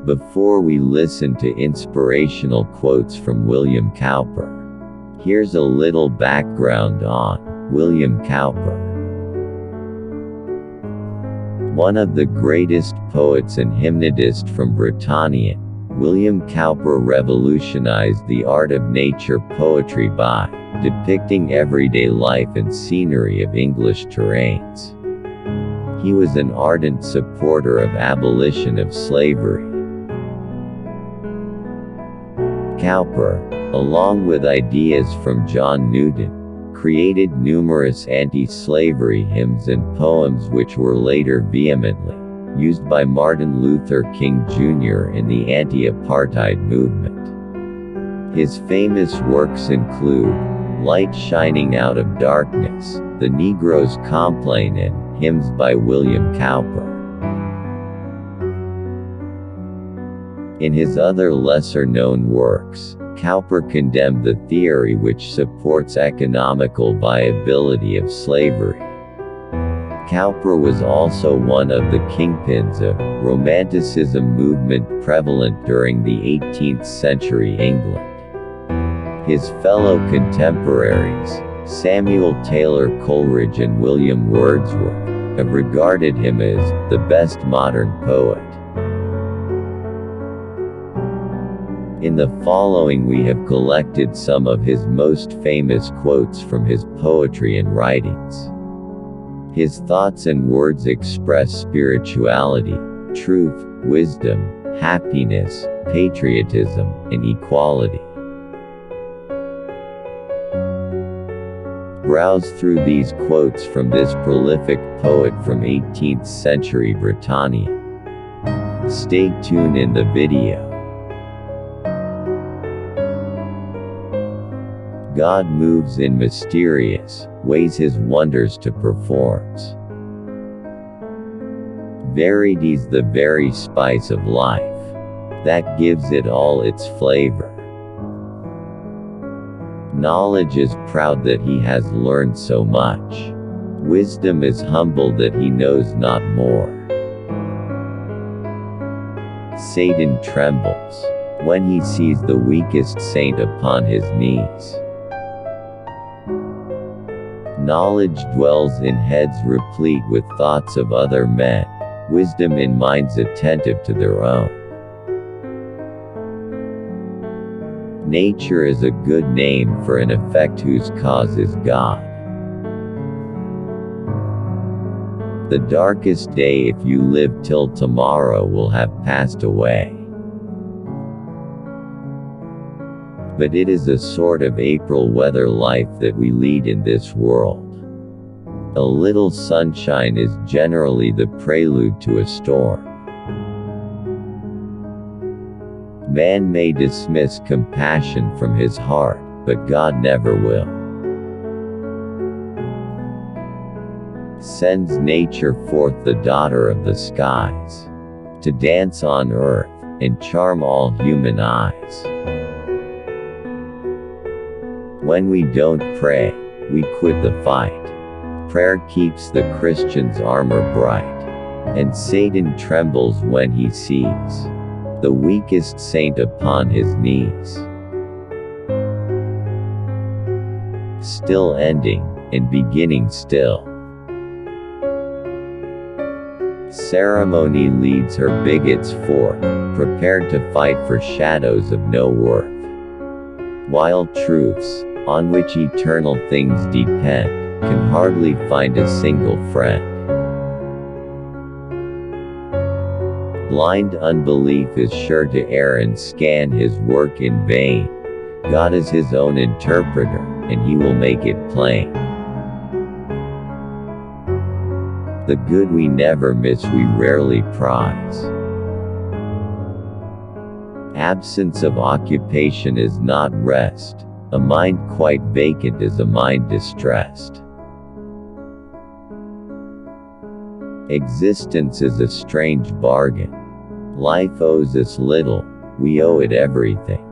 Before we listen to inspirational quotes from William Cowper, here's a little background on William Cowper. One of the greatest poets and hymnodist from Britannia, William Cowper revolutionized the art of nature poetry by depicting everyday life and scenery of English terrains. He was an ardent supporter of abolition of slavery. Cowper, along with ideas from John Newton, created numerous anti-slavery hymns and poems which were later vehemently used by Martin Luther King Jr. in the anti-apartheid movement. His famous works include Light Shining Out of Darkness, The Negro's Complaint, and Hymns by William Cowper. In his other lesser-known works, Cowper condemned the theory which supports economical viability of slavery. Cowper was also one of the kingpins of Romanticism movement prevalent during the 18th century England. His fellow contemporaries, Samuel Taylor Coleridge and William Wordsworth, have regarded him as the best modern poet. In the following we have collected some of his most famous quotes from his poetry and writings. His thoughts and words express spirituality, truth, wisdom, happiness, patriotism, and equality. Browse through these quotes from this prolific poet from 18th century Britannia. Stay tuned in the video. God moves in mysterious ways, his wonders to performs. Verity's the very spice of life that gives it all its flavor. Knowledge is proud that he has learned so much. Wisdom is humble that he knows not more. Satan trembles when he sees the weakest saint upon his knees. Knowledge dwells in heads replete with thoughts of other men, wisdom in minds attentive to their own. Nature is a good name for an effect whose cause is God. The darkest day if you live till tomorrow will have passed away. But it is a sort of April weather life that we lead in this world. A little sunshine is generally the prelude to a storm. Man may dismiss compassion from his heart, but God never will. Sends nature forth, the daughter of the skies, to dance on earth, and charm all human eyes. When we don't pray, we quit the fight. Prayer keeps the Christian's armor bright, and Satan trembles when he sees the weakest saint upon his knees. Still ending, and beginning still. Ceremony leads her bigots forth, prepared to fight for shadows of no worth. While truths, on which eternal things depend, can hardly find a single friend. Blind unbelief is sure to err and scan his work in vain. God is his own interpreter, and he will make it plain. The good we never miss, we rarely prize. Absence of occupation is not rest. A mind quite vacant is a mind distressed. Existence is a strange bargain. Life owes us little, we owe it everything.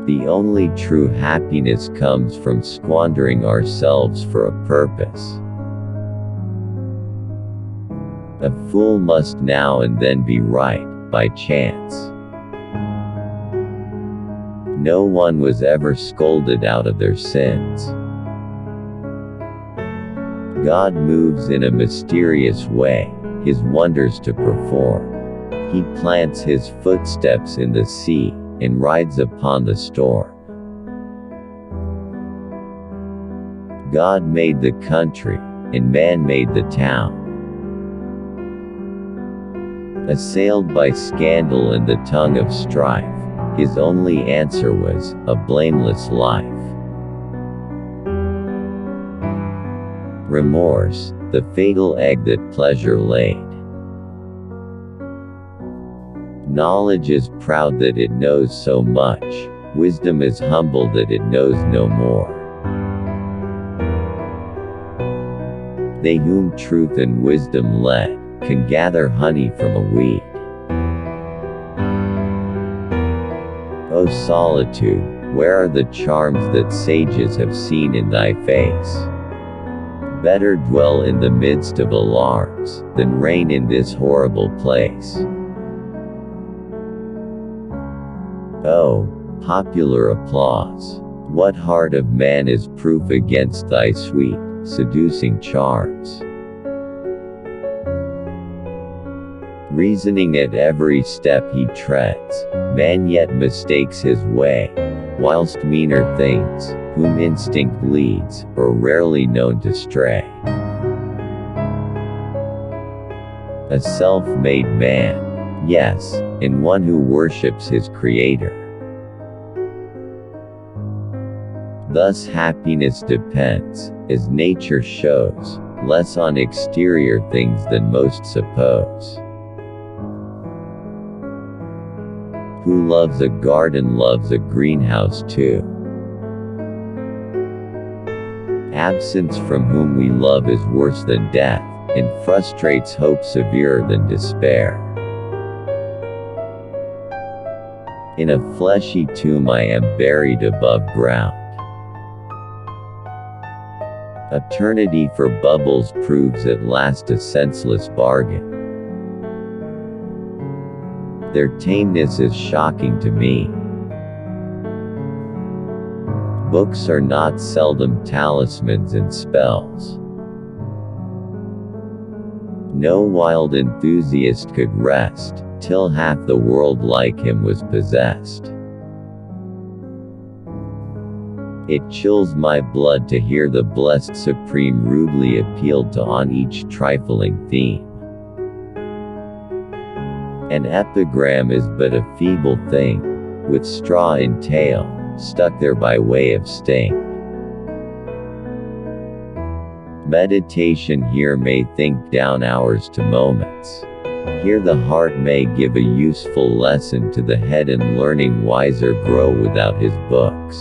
The only true happiness comes from squandering ourselves for a purpose. A fool must now and then be right, by chance. No one was ever scolded out of their sins. God moves in a mysterious way, his wonders to perform. He plants his footsteps in the sea, and rides upon the storm. God made the country, and man made the town. Assailed by scandal and the tongue of strife, his only answer was, a blameless life. Remorse, the fatal egg that pleasure laid. Knowledge is proud that it knows so much, wisdom is humble that it knows no more. They whom truth and wisdom led, can gather honey from a weed. O solitude, where are the charms that sages have seen in thy face? Better dwell in the midst of alarms, than reign in this horrible place. Oh, popular applause! What heart of man is proof against thy sweet, seducing charms? Reasoning at every step he treads, man yet mistakes his way, whilst meaner things, whom instinct leads, are rarely known to stray. A self-made man, yes, and one who worships his Creator. Thus happiness depends, as nature shows, less on exterior things than most suppose. Who loves a garden loves a greenhouse too. Absence from whom we love is worse than death, and frustrates hope severer than despair. In a fleshy tomb I am buried above ground. Eternity for bubbles proves at last a senseless bargain. Their tameness is shocking to me. Books are not seldom talismans and spells. No wild enthusiast could rest, till half the world like him was possessed. It chills my blood to hear the blessed Supreme rudely appealed to on each trifling theme. An epigram is but a feeble thing, with straw in tail, stuck there by way of sting. Meditation here may think down hours to moments. Here the heart may give a useful lesson to the head, and learning wiser grow without his books.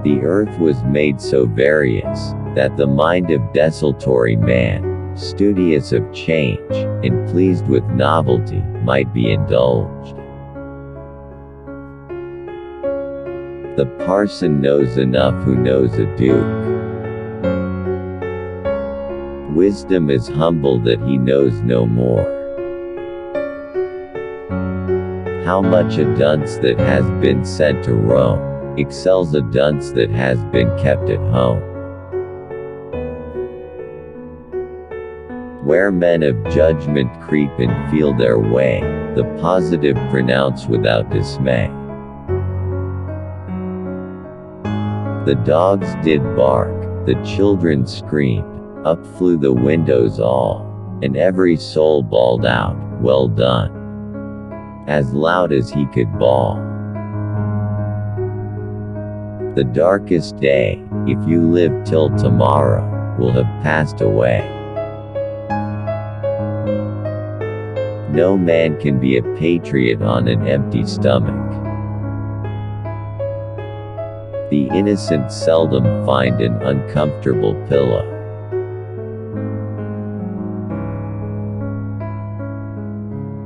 The earth was made so various, that the mind of desultory man, studious of change, and pleased with novelty, might be indulged. The parson knows enough who knows a duke. Wisdom is humble that he knows no more. How much a dunce that has been sent to Rome, excels a dunce that has been kept at home. Where men of judgment creep and feel their way, the positive pronounce without dismay. The dogs did bark, the children screamed, up flew the windows all, and every soul bawled out, well done, as loud as he could bawl. The darkest day, if you live till tomorrow, will have passed away. No man can be a patriot on an empty stomach. The innocent seldom find an uncomfortable pillow.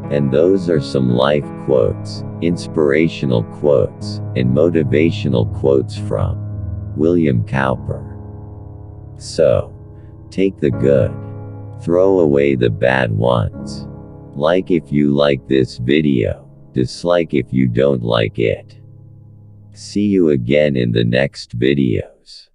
And those are some life quotes, inspirational quotes, and motivational quotes from William Cowper. So, take the good, throw away the bad ones. Like if you like this video, Dislike if you don't like it. See you again in the next videos.